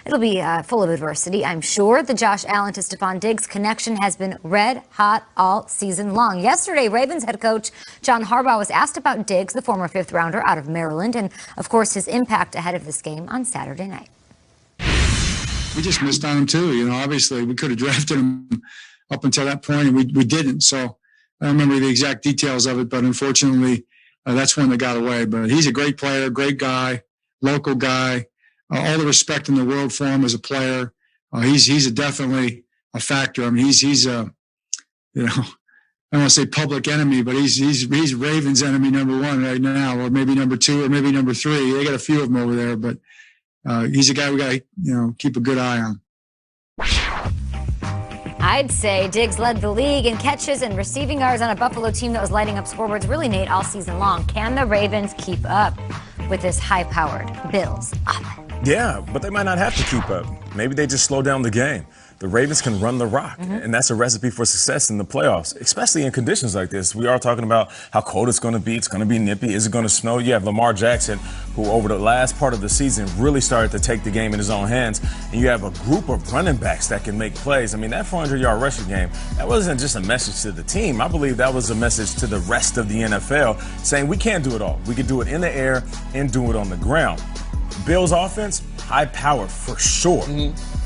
It'll be full of adversity, I'm sure. The Josh Allen to Stephon Diggs connection has been red hot all season long. Yesterday, Ravens head coach John Harbaugh was asked about Diggs, the former fifth-rounder out of Maryland, and, of course, his impact ahead of this game on Saturday night. We just missed on him, too. You know, obviously, we could have drafted him up until that point, and we didn't. So I don't remember the exact details of it, but unfortunately, that's when they got away. But he's a great player, great guy, local guy. All the respect in the world for him as a player. He's definitely a factor. I mean, he's I don't want to say public enemy, but he's Ravens enemy number one right now, or maybe number two, or maybe number three. They got a few of them over there, but he's a guy we got to keep a good eye on. I'd say Diggs led the league in catches and receiving yards on a Buffalo team that was lighting up scoreboards really, Nate, all season long. Can the Ravens keep up with this high-powered Bills offense? Yeah, but they might not have to keep up. Maybe they just slow down the game. The Ravens can run the rock, and that's a recipe for success in the playoffs, especially in conditions like this. We are talking about how cold it's going to be. It's going to be nippy. Is it going to snow? You have Lamar Jackson, who over the last part of the season really started to take the game in his own hands, and you have a group of running backs that can make plays. I mean, that 400-yard rushing game, that wasn't just a message to the team. I believe that was a message to the rest of the NFL, saying we can't do it all. We can do it in the air and do it on the ground. Bills offense, high power for sure.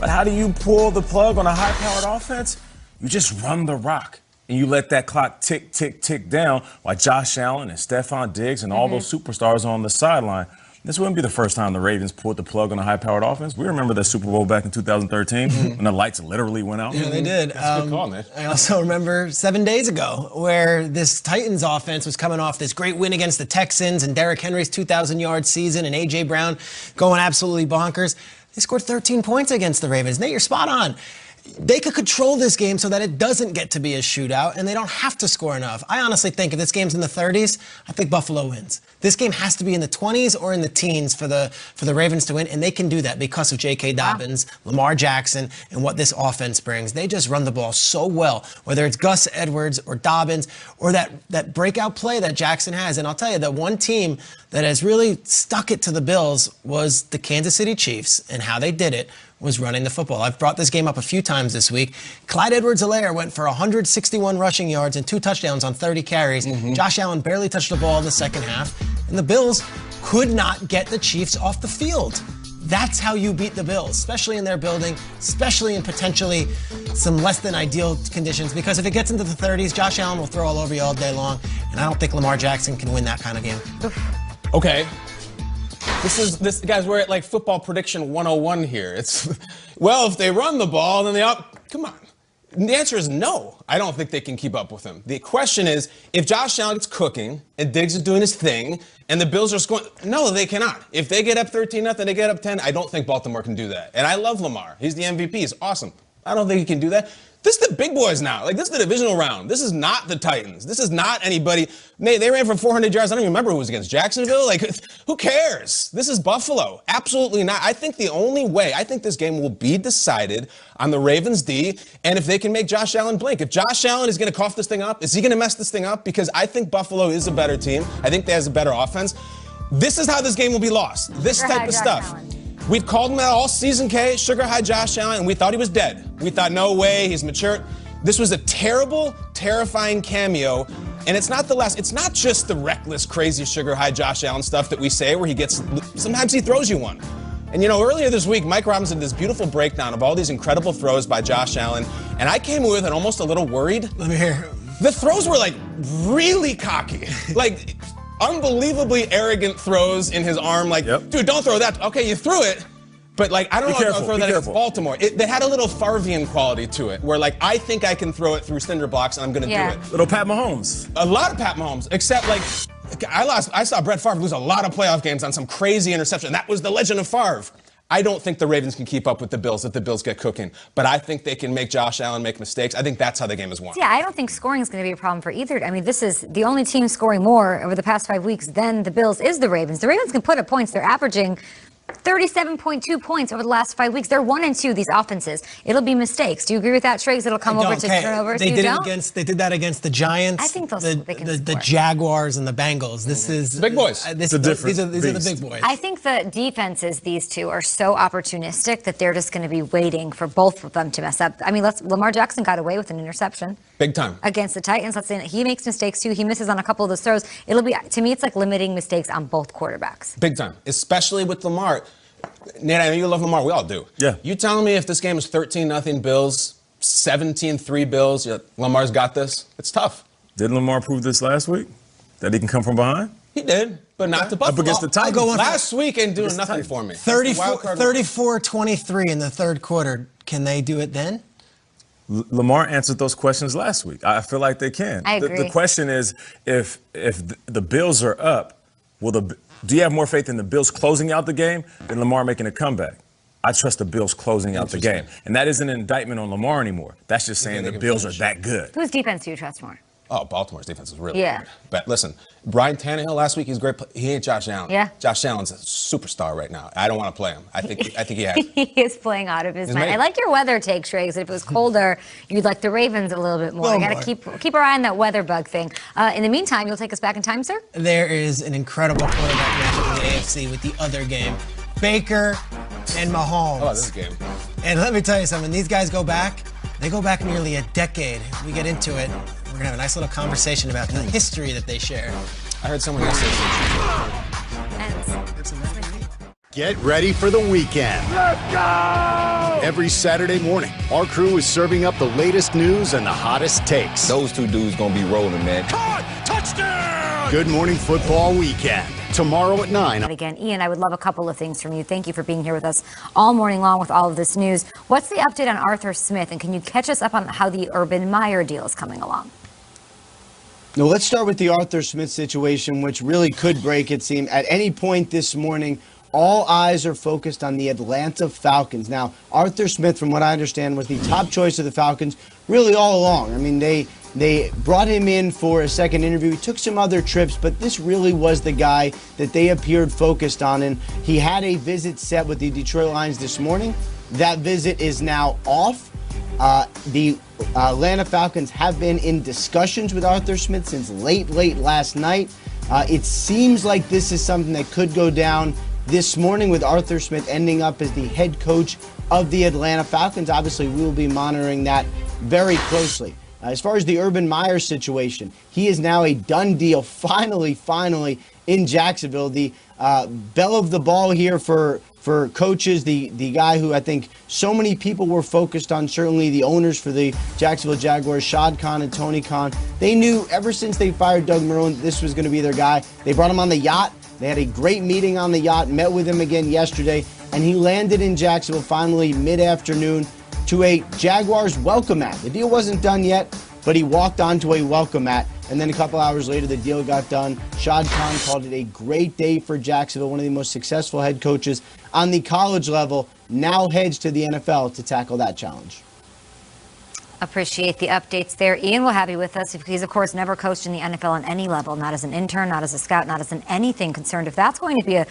But how do you pull the plug on a high-powered offense? You just run the rock, and you let that clock tick, tick, tick down while Josh Allen and Stephon Diggs and all those superstars are on the sideline. This wouldn't be the first time the Ravens pulled the plug on a high-powered offense. We remember that Super Bowl back in 2013 when the lights literally went out. Yeah, they did. That's a good call, man. I also remember 7 days ago where this Titans offense was coming off this great win against the Texans and Derrick Henry's 2,000-yard season and A.J. Brown going absolutely bonkers. They scored 13 points against the Ravens. Nate, you're spot on. They could control this game so that it doesn't get to be a shootout, and they don't have to score enough. I honestly think if this game's in the 30s, I think Buffalo wins. This game has to be in the 20s or in the teens for the Ravens to win, and they can do that because of J.K. Dobbins, Lamar Jackson, and what this offense brings. They just run the ball so well, whether it's Gus Edwards or Dobbins or that breakout play that Jackson has. And I'll tell you, that one team that has really stuck it to the Bills was the Kansas City Chiefs, and how they did it was running the football. I've brought this game up a few times this week. Clyde Edwards-Helaire went for 161 rushing yards and 2 touchdowns on 30 carries. Josh Allen barely touched the ball in the second half, and the Bills could not get the Chiefs off the field. That's how you beat the Bills, especially in their building, especially in potentially some less than ideal conditions, because if it gets into the 30s, Josh Allen will throw all over you all day long, and I don't think Lamar Jackson can win that kind of game. Okay. This guys, we're at like football prediction 101 here. It's, well, if they run the ball, then come on. The answer is no. I don't think they can keep up with him. The question is, if Josh Allen gets cooking and Diggs is doing his thing and the Bills are scoring, no, they cannot. If they get up 13-0, they get up 10, I don't think Baltimore can do that. And I love Lamar. He's the MVP. He's awesome. I don't think he can do that. This is the big boys now. Like, this is the divisional round. This is not the Titans. This is not anybody. They ran for 400 yards. I don't even remember who was against Jacksonville. Like, who cares? This is Buffalo. Absolutely not. I think the only way, I think this game will be decided on the Ravens D, and if they can make Josh Allen blink. If Josh Allen is going to cough this thing up, is he going to mess this thing up? Because I think Buffalo is a better team. I think they has a better offense. This is how this game will be lost. This type of stuff. We've called him out all season, K, sugar high Josh Allen, and we thought he was dead. We thought, no way, he's mature. This was a terrible, terrifying cameo, and it's not just the reckless, crazy sugar high Josh Allen stuff that we say where sometimes he throws you one. And earlier this week, Mike Robinson did this beautiful breakdown of all these incredible throws by Josh Allen, and I came with it almost a little worried. Let me hear. The throws were like really cocky. Like, unbelievably arrogant throws in his arm, like, dude, don't throw that. Okay, you threw it, but like, I don't know if I'll throw that against Baltimore. They had a little Favrean quality to it, where like, I think I can throw it through cinder blocks and I'm gonna do it. Little Pat Mahomes. A lot of Pat Mahomes, except like, I saw Brett Favre lose a lot of playoff games on some crazy interception. That was the legend of Favre. I don't think the Ravens can keep up with the Bills if the Bills get cooking, but I think they can make Josh Allen make mistakes. I think that's how the game is won. Yeah, I don't think scoring is going to be a problem for either. I mean, this is the only team scoring more over the past 5 weeks than the Bills is the Ravens. The Ravens can put up points. They're averaging 37.2 points over the last 5 weeks. They're 1-2, these offenses. It'll be mistakes. Do you agree with that, Triggs? It'll come over to turnovers. They did that against the Giants. I think the Jaguars and the Bengals. This is big boys. These are the big boys. I think the defenses, these two, are so opportunistic that they're just going to be waiting for both of them to mess up. I mean, Lamar Jackson got away with an interception. Big time. Against the Titans. Let's say he makes mistakes too. He misses on a couple of those throws. It'll be, to me, it's like limiting mistakes on both quarterbacks. Big time. Especially with Lamar. Nate, I know you love Lamar. We all do. Yeah. You telling me if this game is 13-0 Bills, 17-3 Bills, Lamar's got this? It's tough. Didn't Lamar prove this last week? That he can come from behind? He did, but not to Buffalo. Up against the Titans. Last week ain't doing nothing for me. 34-23 in the third quarter. Can they do it then? Lamar answered those questions last week. I feel like they can. I agree. The question is, if the Bills are up, do you have more faith in the Bills closing out the game than Lamar making a comeback? I trust the Bills closing out the game. And that isn't an indictment on Lamar anymore. That's just saying the Bills are that good. Whose defense do you trust more? Oh, Baltimore's defense is really good. But listen, Brian Tannehill last week, he's great. He ain't Josh Allen. Yeah. Josh Allen's a superstar right now. I don't want to play him. I think he has. He is playing out of his mind. I like your weather take, Triggs. If it was colder, you'd like the Ravens a little bit more. You got to keep our eye on that weather bug thing. In the meantime, you'll take us back in time, sir? There is an incredible quarterback matchup in the AFC with the other game. Baker and Mahomes. Oh, this game. And let me tell you something. These guys go back. They go back nearly a decade. We get into it. We're going to have a nice little conversation about the history that they share. I heard someone yesterday say Get ready for the weekend. Let's go! Every Saturday morning, our crew is serving up the latest news and the hottest takes. Those two dudes gonna be rolling, man. Caught! Touchdown! Good Morning Football Weekend. Tomorrow at 9. Again, Ian, I would love a couple of things from you. Thank you for being here with us all morning long with all of this news. What's the update on Arthur Smith, and can you catch us up on how the Urban Meyer deal is coming along? Now, let's start with the Arthur Smith situation, which really could break, it seemed. At any point this morning, all eyes are focused on the Atlanta Falcons. Now, Arthur Smith, from what I understand, was the top choice of the Falcons really all along. I mean, they brought him in for a second interview. He took some other trips, but this really was the guy that they appeared focused on. And he had a visit set with the Detroit Lions this morning. That visit is now off. The Atlanta Falcons have been in discussions with Arthur Smith since late last night. It seems like this is something that could go down this morning, with Arthur Smith ending up as the head coach of the Atlanta Falcons. Obviously, we will be monitoring that very closely. As far as the Urban Meyer situation, he is now a done deal, finally in Jacksonville. The belle of the ball here for coaches, the guy who I think so many people were focused on, certainly the owners for the Jacksonville Jaguars, Shad Khan and Tony Khan. They knew ever since they fired Doug Marrone this was going to be their guy. They brought him on the yacht. They had a great meeting on the yacht, met with him again yesterday, and he landed in Jacksonville finally mid-afternoon to a Jaguars welcome mat. The deal wasn't done yet, but he walked onto a welcome mat, and then a couple hours later the deal got done. Shad Khan called it a great day for Jacksonville, one of the most successful head coaches on the college level, now heads to the NFL to tackle that challenge. Appreciate the updates there. Ian will have you with us. He's, of course, never coached in the NFL on any level, not as an intern, not as a scout, not as an anything concerned. If that's going to be a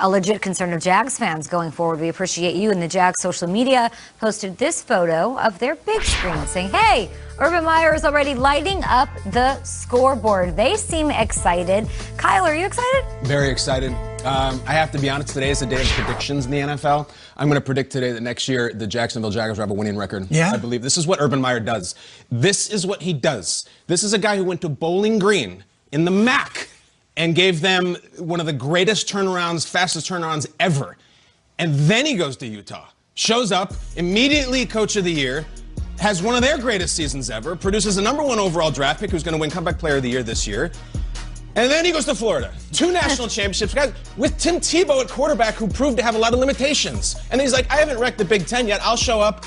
legit concern of Jags fans going forward, we appreciate you. And the Jags social media posted this photo of their big screen saying, hey, Urban Meyer is already lighting up the scoreboard. They seem excited. Kyle, are you excited? Very excited. I have to be honest, today is the day of predictions in the NFL. I'm going to predict today that next year the Jacksonville Jaguars will have a winning record. Yeah? I believe this is what Urban Meyer does. This is what he does. This is a guy who went to Bowling Green in the MAC and gave them one of the greatest turnarounds, fastest turnarounds ever. And then he goes to Utah, shows up, immediately coach of the year, has one of their greatest seasons ever, produces a #1 overall draft pick who's going to win Comeback Player of the Year this year. And then he goes to Florida. 2 national championships, guys, with Tim Tebow at quarterback, who proved to have a lot of limitations. And he's like, I haven't wrecked the Big Ten yet. I'll show up.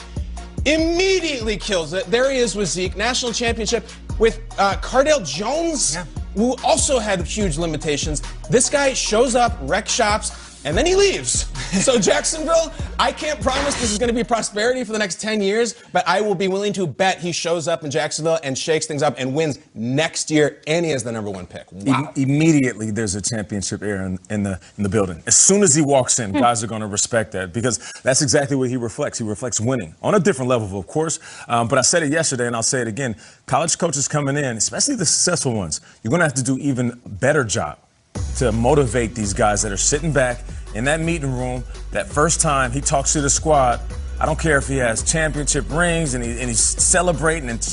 Immediately kills it. There he is with Zeke. National championship with Cardale Jones, who also had huge limitations. This guy shows up, wreck shops, and then he leaves. So Jacksonville, I can't promise this is going to be prosperity for the next 10 years, but I will be willing to bet he shows up in Jacksonville and shakes things up and wins next year, and he is the #1 pick. Wow. Immediately, there's a championship air in the building. As soon as he walks in, guys are going to respect that because that's exactly what he reflects. He reflects winning on a different level, of course. But I said it yesterday, and I'll say it again. College coaches coming in, especially the successful ones, you're going to have to do even better job to motivate these guys that are sitting back in that meeting room. That first time he talks to the squad, I don't care if he has championship rings and he's celebrating and